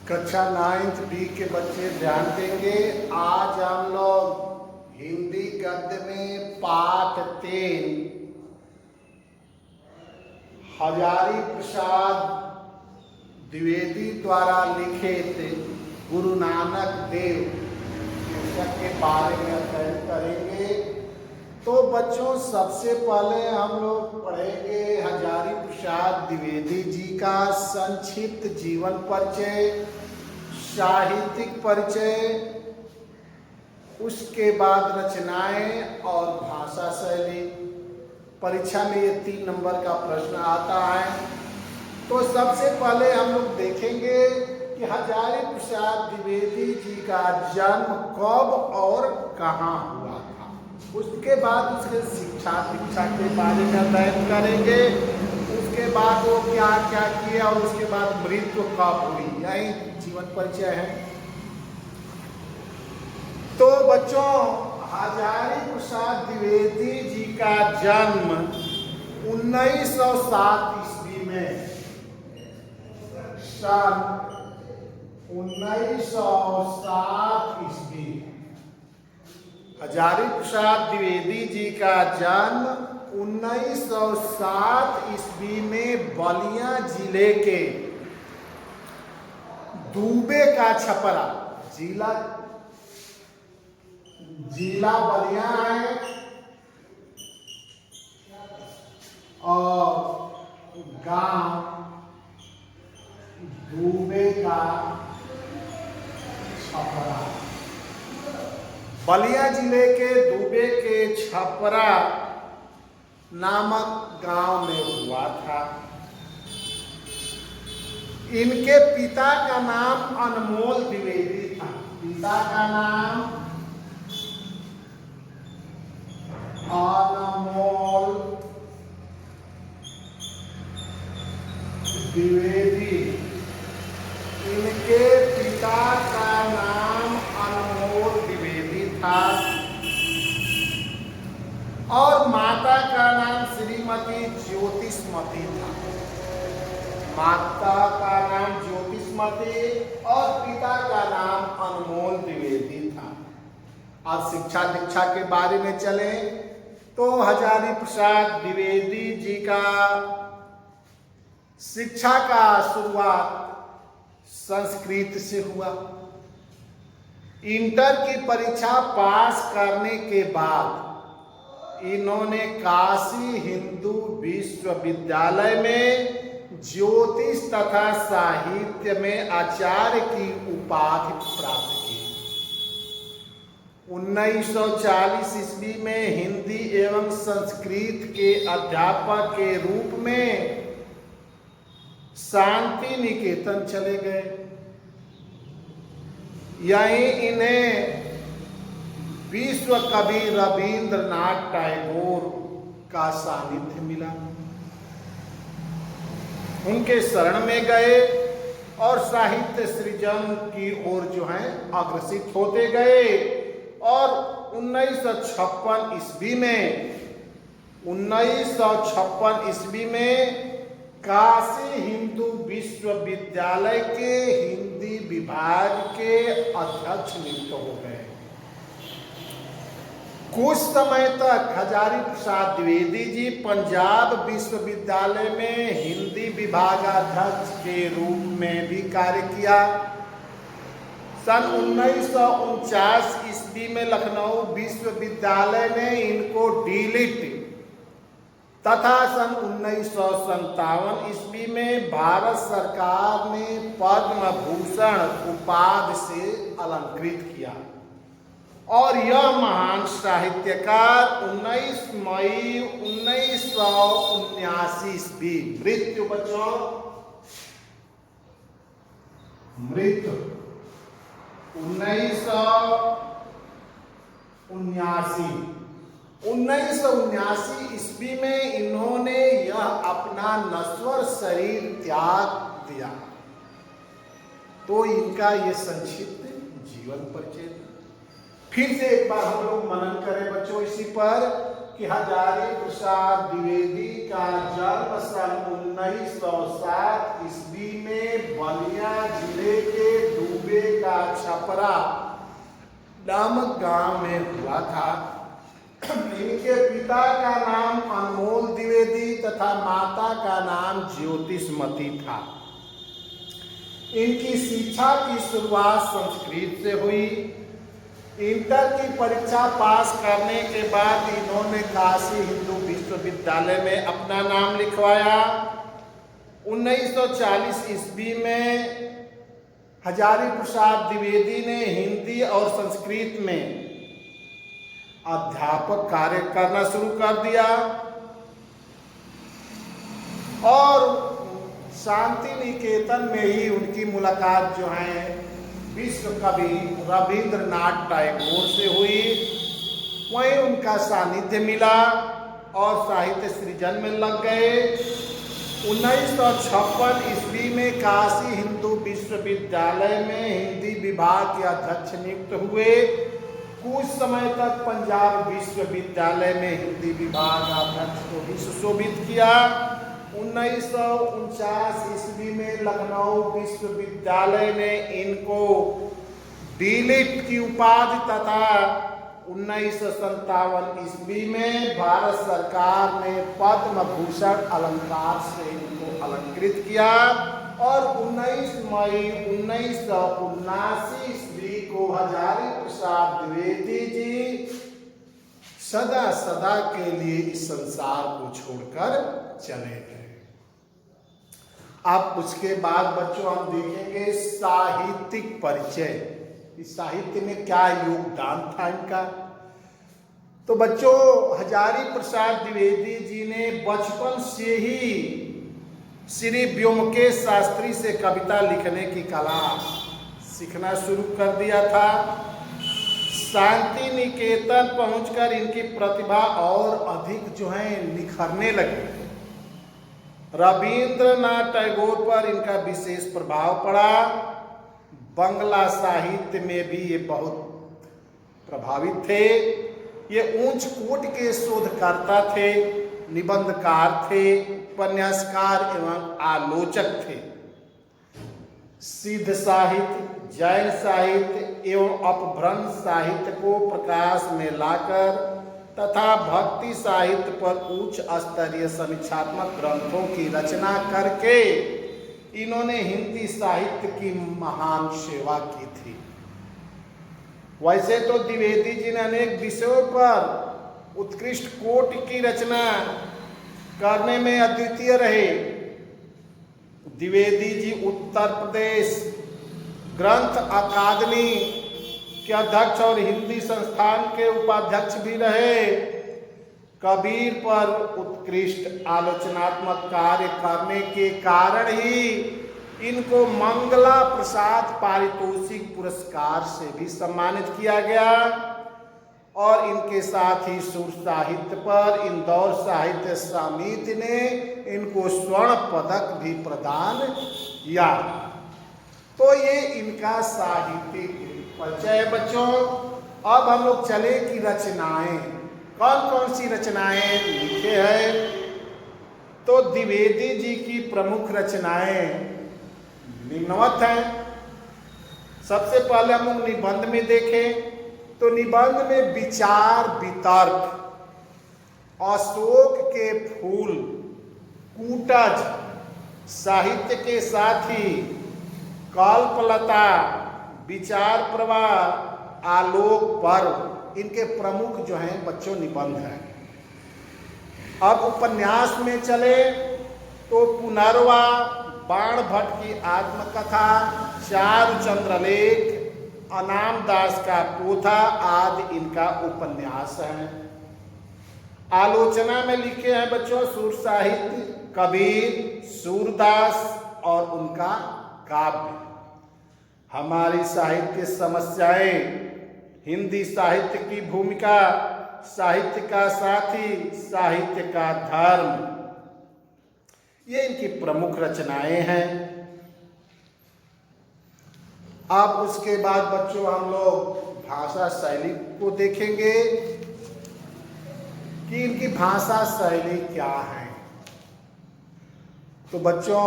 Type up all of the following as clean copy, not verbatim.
कक्षा 9th B के बच्चे ध्यान देंगे। आज हम लोग हिंदी गद्य में पाठ 3 हजारी प्रसाद द्विवेदी द्वारा लिखित गुरु नानक देव पुस्तक के बारे में अध्ययन करेंगे। तो बच्चों, सबसे पहले हम लोग पढ़ेंगे हजारी प्रसाद द्विवेदी जी का संक्षिप्त जीवन परिचय, साहित्यिक परिचय, उसके बाद रचनाएं और भाषा शैली। परीक्षा में ये 3 नंबर का प्रश्न आता है। तो सबसे पहले हम लोग देखेंगे कि हजारी प्रसाद द्विवेदी जी का जन्म कब और कहाँ हुआ था। उसके बाद उसके शिक्षा दीक्षा के बारे में अध्ययन करेंगे। उसके बाद वो क्या क्या किया और उसके बाद मृत्यु कब हुई, यही जीवन परिचय है। तो बच्चों, हजारी प्रसाद द्विवेदी जी का जन्म 1907 ईस्वी में, सन 1907 ईस्वी। हजारी प्रसाद द्विवेदी जी का जन्म 1907 ईस्वी में बलिया जिले के दूबे का छपरा, जिला बलिया है और गांव दूबे का छपरा। बलिया जिले के दूबे के छपरा नामक गांव में हुआ था। इनके पिता का नाम अनमोल द्विवेदी था। पिता का नाम अनमोल द्विवेदी। इनके पिता का नाम अनमोल द्विवेदी था और माता का नाम श्रीमती ज्योतिषमती था। माता का नाम ज्योतिषमती और पिता का नाम अनमोल द्विवेदी था। अब शिक्षा दीक्षा के बारे में चले तो हजारी प्रसाद द्विवेदी जी का शिक्षा का शुरुआत संस्कृत से हुआ। इंटर की परीक्षा पास करने के बाद इन्होंने काशी हिंदू विश्वविद्यालय में ज्योतिष तथा साहित्य में आचार्य की उपाधि प्राप्त की। 1940 ईस्वी में हिंदी एवं संस्कृत के अध्यापक के रूप में शांति निकेतन चले गए। यहीं इन्हें विश्व कवि रविंद्रनाथ टैगोर का सानिध्य मिला। उनके शरण में गए और साहित्य सृजन की ओर जो है अग्रसित होते गए और 1956 ईस्वी में काशी हिंदू विश्वविद्यालय के हिंदी विभाग के अध्यक्ष नियुक्त हो गए। कुछ समय तक हजारी प्रसाद द्विवेदी जी पंजाब विश्वविद्यालय में हिंदी विभागाध्यक्ष के रूप में भी कार्य किया। सन 1949 ईस्वी में लखनऊ विश्वविद्यालय ने इनको डीलिट तथा सन 1957 ईस्वी में भारत सरकार ने पद्म भूषण उपाधि से अलंकृत किया और यह महान साहित्यकार 19 मई 1979 ईस्वी मृत्यु 1979 ईस्वी में इन्होंने यह अपना नश्वर शरीर त्याग दिया। तो इनका ये संक्षिप्त जीवन परिचय। फिर से एक बार हम लोग मनन करें बच्चों इसी पर कि हजारी प्रसाद द्विवेदी का जन्म सन 1907 ईस्वी में बलिया जिले के डूबे का छपरा नामक गांव में हुआ था। इनके पिता का नाम अनमोल द्विवेदी तथा माता का नाम ज्योतिषमती था। इनकी शिक्षा की शुरुआत संस्कृत से हुई। इंटर की परीक्षा पास करने के बाद इन्होंने काशी हिंदू विश्वविद्यालय में अपना नाम लिखवाया। 1940 ईस्वी में हजारी प्रसाद द्विवेदी ने हिंदी और संस्कृत में अध्यापक कार्य करना शुरू कर दिया और शांति निकेतन में ही उनकी मुलाकात जो है विश्व कवि रविंद्रनाथ टैगोर से हुई। वहीं उनका सानिध्य मिला और साहित्य सृजन में लग गए। 1956 ईस्वी में काशी हिंदू विश्वविद्यालय में हिंदी विभाग के अध्यक्ष नियुक्त हुए। कुछ समय तक पंजाब विश्वविद्यालय में हिंदी विभाग अध्यक्ष को भी सुशोभित किया। 1949 ईस्वी में लखनऊ विश्वविद्यालय ने इनको डीलिट की उपाधि तथा 1957 ईस्वी में भारत सरकार ने पद्म भूषण अलंकार से इनको अलंकृत किया और 19 मई 1979 ईस्वी को हजारी प्रसाद द्विवेदी जी सदा सदा के लिए इस संसार को छोड़कर चले गए। अब उसके बाद बच्चों हम देखेंगे साहित्यिक परिचय। इस साहित्य में क्या योगदान था इनका। तो बच्चों हजारी प्रसाद द्विवेदी जी ने बचपन से ही श्री व्योमकेश शास्त्री से कविता लिखने की कला सीखना शुरू कर दिया था। शांति निकेतन पहुंचकर इनकी प्रतिभा और अधिक जो है निखरने लगी। रविंद्रनाथ टैगोर पर इनका विशेष प्रभाव पड़ा। बंगला साहित्य में भी ये बहुत प्रभावित थे। ये उच्च कोटि के शोधकर्ता थे, निबंधकार थे, उपन्यासकार एवं आलोचक थे। सिद्ध साहित्य, जैन साहित्य एवं अपभ्रंश साहित्य को प्रकाश में लाकर तथा भक्ति साहित्य पर उच्च स्तरीय समीक्षात्मक ग्रंथों की रचना करके इन्होंने हिंदी साहित्य की महान सेवा की थी। वैसे तो द्विवेदी जी ने अनेक विषयों पर उत्कृष्ट कोटि की रचना करने में अद्वितीय रहे। द्विवेदी जी उत्तर प्रदेश ग्रंथ अकादमी के अध्यक्ष और हिंदी संस्थान के उपाध्यक्ष भी रहे। कबीर पर उत्कृष्ट आलोचनात्मक कार्य करने के कारण ही इनको मंगला प्रसाद पारितोषिक पुरस्कार से भी सम्मानित किया गया और इनके साथ ही सुर साहित्य पर इंदौर साहित्य समिति ने इनको स्वर्ण पदक भी प्रदान किया। तो ये इनका साहित्यिक परिचय है बच्चों। अब हम लोग चले कि रचनाएं, कौन कौन सी रचनाएं लिखे हैं। तो द्विवेदी जी की प्रमुख रचनाएं निम्नवत हैं। सबसे पहले हम लोग निबंध में देखें तो निबंध में विचार वितर्क, अशोक के फूल, कूटज, साहित्य के साथी, कल्पलता, विचार प्रवाह, आलोक पर्व, इनके प्रमुख जो हैं बच्चों निबंध हैं। अब उपन्यास में चले तो पुनर्वा, बाण भट्ट की आत्मकथा, चारुचंद्र लेख, अनाम दास का पोथा आदि इनका उपन्यास है। आलोचना में लिखे हैं बच्चों सुर साहित्य, कबीर, सूरदास और उनका काव्य। हमारी साहित्य समस्याएं, हिंदी साहित्य की भूमिका, साहित्य का साथी, साहित्य का धर्म, ये इनकी प्रमुख रचनाएं हैं। अब उसके बाद बच्चों हम लोग भाषा शैली को देखेंगे कि इनकी भाषा शैली क्या है। तो बच्चों,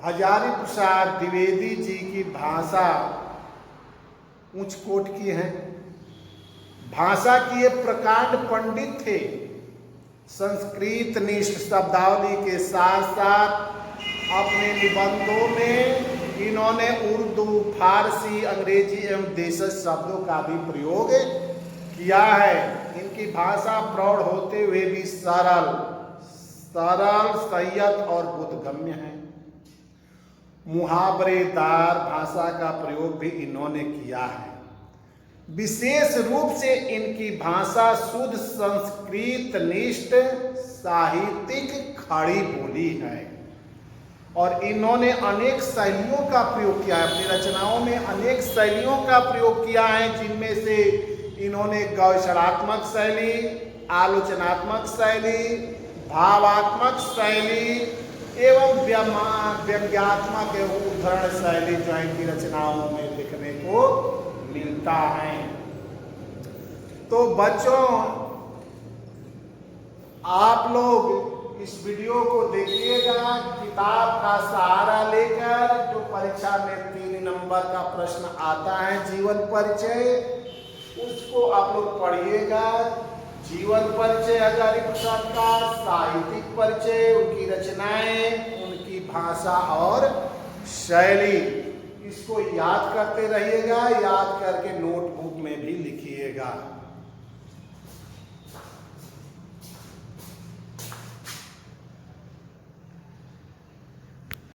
हजारी प्रसाद द्विवेदी जी की भाषा उच्च कोट की है। भाषा की ये प्रकांड पंडित थे। संस्कृत निष्ठ शब्दावली के साथ साथ अपने निबंधों में इन्होंने उर्दू, फारसी, अंग्रेजी एवं देशज शब्दों का भी प्रयोग किया है। इनकी भाषा प्रौढ़ होते हुए भी सरल, संयत और बोधगम्य है। मुहावरेदार भाषा का प्रयोग भी इन्होंने किया है। विशेष रूप से इनकी भाषा शुद्ध संस्कृत निष्ठ साहित्यिक खड़ी बोली है और इन्होंने अनेक शैलियों का प्रयोग किया है। अपनी रचनाओं में अनेक शैलियों का प्रयोग किया है, जिनमें से इन्होंने गौचरात्मक शैली, आलोचनात्मक शैली, भावात्मक शैली एवं व्यंग्यात्मक एवं उद्धरण शैली जो इनकी रचनाओं में लिखने को मिलता है। तो बच्चों, आप लोग इस वीडियो को देखिएगा, किताब का सहारा लेकर। जो परीक्षा में 3 नंबर का प्रश्न आता है जीवन परिचय, उसको आप लोग पढ़िएगा। जीवन परिचय हजारी प्रसाद का, साहित्यिक परिचय, उनकी रचनाएं, उनकी भाषा और शैली, इसको याद करते रहिएगा। याद करके नोटबुक में भी लिखिएगा।